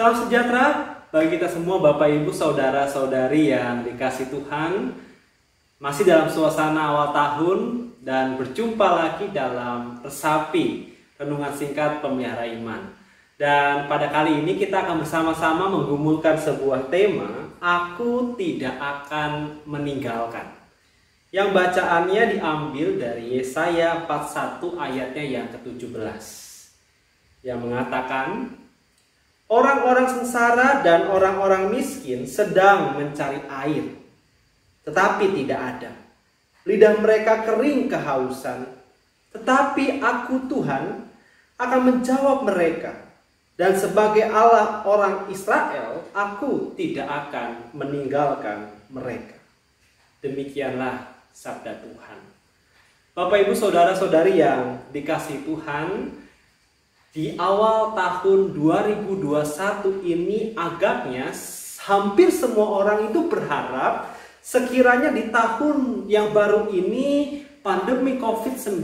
Salam sejahtera bagi kita semua, Bapak Ibu, Saudara-saudari yang dikasih Tuhan. Masih dalam suasana awal tahun dan berjumpa lagi dalam Resapi, renungan singkat pemelihara iman. Dan pada kali ini kita akan bersama-sama menggumulkan sebuah tema, Aku Tidak Akan Meninggalkan. Yang bacaannya diambil dari Yesaya 41 ayatnya yang ke-17. Yang mengatakan, orang-orang sengsara dan orang-orang miskin sedang mencari air, tetapi tidak ada. Lidah mereka kering kehausan, tetapi aku Tuhan akan menjawab mereka. Dan sebagai Allah orang Israel, aku tidak akan meninggalkan mereka. Demikianlah sabda Tuhan. Bapak Ibu Saudara-saudari yang dikasihi Tuhan, di awal tahun 2021 ini agaknya hampir semua orang itu berharap sekiranya di tahun yang baru ini pandemi COVID-19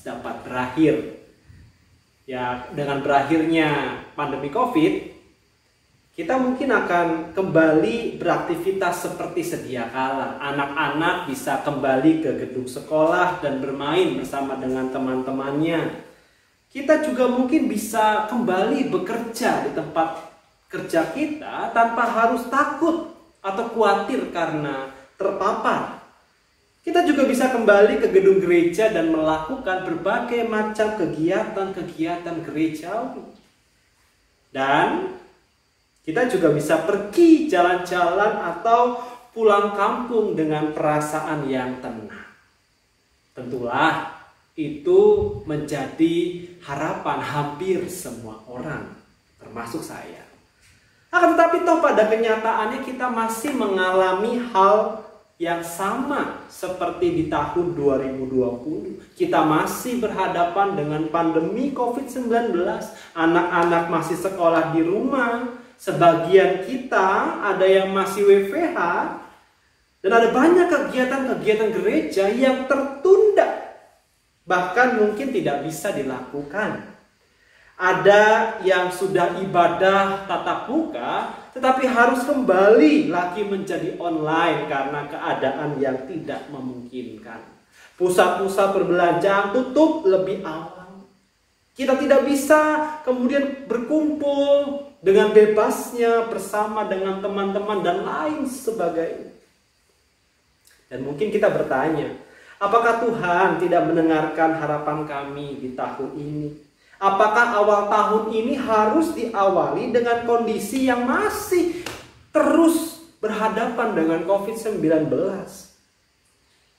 dapat berakhir. Ya, dengan berakhirnya pandemi COVID, kita mungkin akan kembali beraktivitas seperti sedia kala. Anak-anak bisa kembali ke gedung sekolah dan bermain bersama dengan teman-temannya. Kita juga mungkin bisa kembali bekerja di tempat kerja kita tanpa harus takut atau khawatir karena terpapar. Kita juga bisa kembali ke gedung gereja dan melakukan berbagai macam kegiatan-kegiatan gerejawi. Dan kita juga bisa pergi jalan-jalan atau pulang kampung dengan perasaan yang tenang. Tentulah itu menjadi harapan hampir semua orang, termasuk saya. Akan tetapi toh pada kenyataannya kita masih mengalami hal yang sama seperti di tahun 2020. Kita masih berhadapan dengan pandemi COVID-19. Anak-anak masih sekolah di rumah. Sebagian kita ada yang masih WFH. Dan ada banyak kegiatan-kegiatan gereja yang tertunda. Bahkan mungkin tidak bisa dilakukan. Ada yang sudah ibadah tatap muka, tetapi harus kembali lagi menjadi online karena keadaan yang tidak memungkinkan. Pusat-pusat perbelanjaan tutup lebih awal. Kita tidak bisa kemudian berkumpul dengan bebasnya bersama dengan teman-teman dan lain sebagainya. Dan mungkin kita bertanya, apakah Tuhan tidak mendengarkan harapan kami di tahun ini? Apakah awal tahun ini harus diawali dengan kondisi yang masih terus berhadapan dengan COVID-19?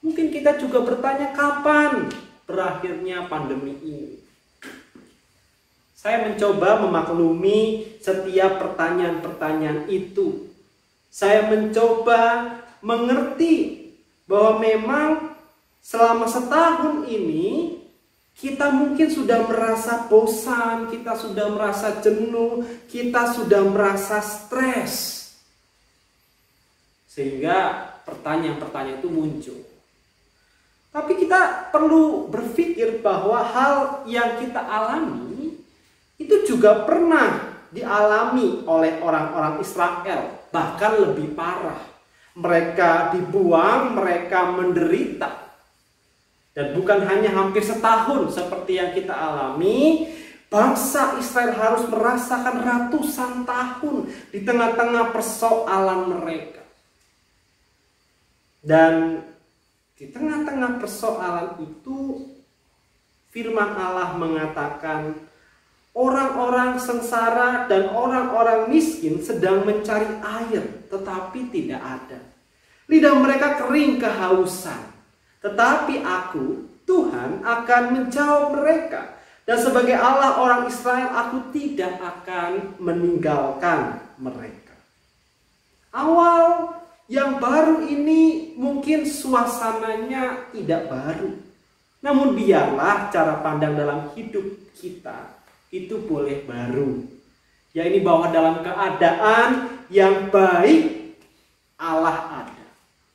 Mungkin kita juga bertanya, kapan berakhirnya pandemi ini? Saya mencoba memaklumi setiap pertanyaan-pertanyaan itu. Saya mencoba mengerti bahwa memang selama setahun ini kita mungkin sudah merasa bosan, kita sudah merasa jenuh, kita sudah merasa stres. Sehingga pertanyaan-pertanyaan itu muncul. Tapi kita perlu berpikir bahwa hal yang kita alami itu juga pernah dialami oleh orang-orang Israel, bahkan lebih parah. Mereka dibuang, mereka menderita. Dan bukan hanya hampir setahun seperti yang kita alami, bangsa Israel harus merasakan ratusan tahun di tengah-tengah persoalan mereka. Dan di tengah-tengah persoalan itu, firman Allah mengatakan, orang-orang sengsara dan orang-orang miskin sedang mencari air, tetapi tidak ada. Lidah mereka kering kehausan. Tetapi aku, Tuhan, akan menjawab mereka. Dan sebagai Allah orang Israel, aku tidak akan meninggalkan mereka. Awal yang baru ini mungkin suasananya tidak baru. Namun biarlah cara pandang dalam hidup kita itu boleh baru. Ya, ini bahwa dalam keadaan yang baik, Allah ada.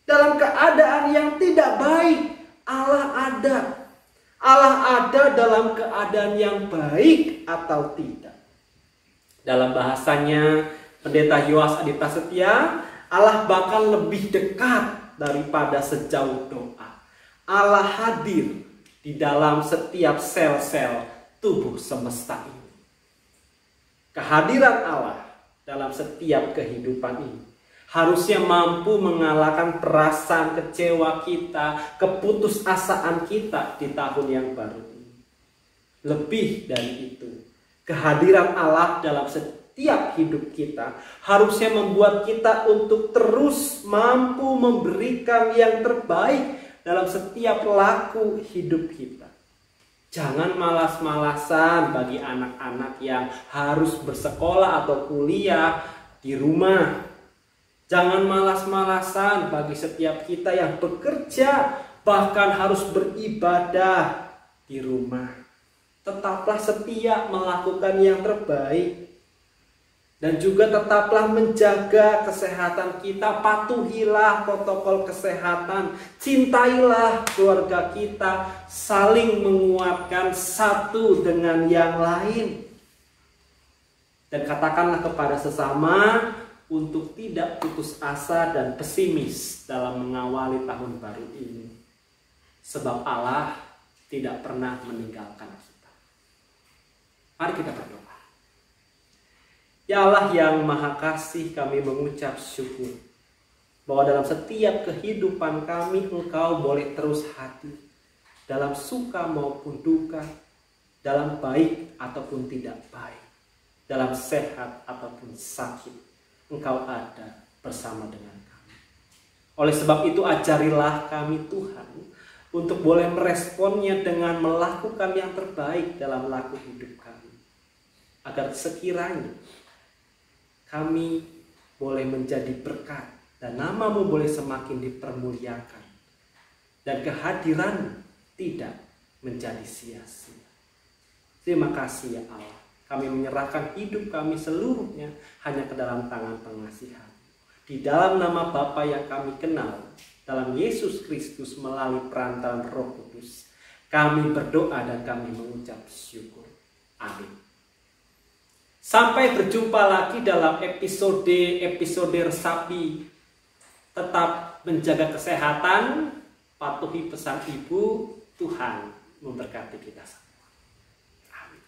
Dalam keadaan yang tidak baik, Allah ada. Allah ada dalam keadaan yang baik atau tidak. Dalam bahasanya Pendeta Yoas Adi Prasetya, Allah bahkan lebih dekat daripada sejauh doa. Allah hadir di dalam setiap sel-sel tubuh semesta ini. Kehadiran Allah dalam setiap kehidupan ini harusnya mampu mengalahkan perasaan kecewa kita, keputusasaan kita di tahun yang baru ini. Lebih dari itu, kehadiran Allah dalam setiap hidup kita harusnya membuat kita untuk terus mampu memberikan yang terbaik dalam setiap laku hidup kita. Jangan malas-malasan bagi anak-anak yang harus bersekolah atau kuliah di rumah. Jangan malas-malasan bagi setiap kita yang bekerja, bahkan harus beribadah di rumah. Tetaplah setia melakukan yang terbaik. Dan juga tetaplah menjaga kesehatan kita, patuhilah protokol kesehatan, cintailah keluarga kita, saling menguatkan satu dengan yang lain. Dan katakanlah kepada sesama untuk tidak putus asa dan pesimis dalam mengawali tahun baru ini. Sebab Allah tidak pernah meninggalkan kita. Mari kita berdoa. Ya Allah yang Maha Kasih, kami mengucap syukur bahwa dalam setiap kehidupan kami Engkau boleh terus hadir dalam suka maupun duka, dalam baik ataupun tidak baik, dalam sehat ataupun sakit. Engkau ada bersama dengan kami. Oleh sebab itu ajarilah kami Tuhan untuk boleh meresponnya dengan melakukan yang terbaik dalam laku hidup kami, agar sekiranya kami boleh menjadi berkat dan nama-Mu boleh semakin dipermuliakan dan kehadiran tidak menjadi sia-sia. Terima kasih ya Allah. Kami menyerahkan hidup kami seluruhnya hanya ke dalam tangan pengasihan. Di dalam nama Bapa yang kami kenal, dalam Yesus Kristus melalui perantaraan Roh Kudus, kami berdoa dan kami mengucap syukur. Amin. Sampai berjumpa lagi dalam episode resapi. Tetap menjaga kesehatan, patuhi pesan Ibu. Tuhan memberkati kita semua. Amin.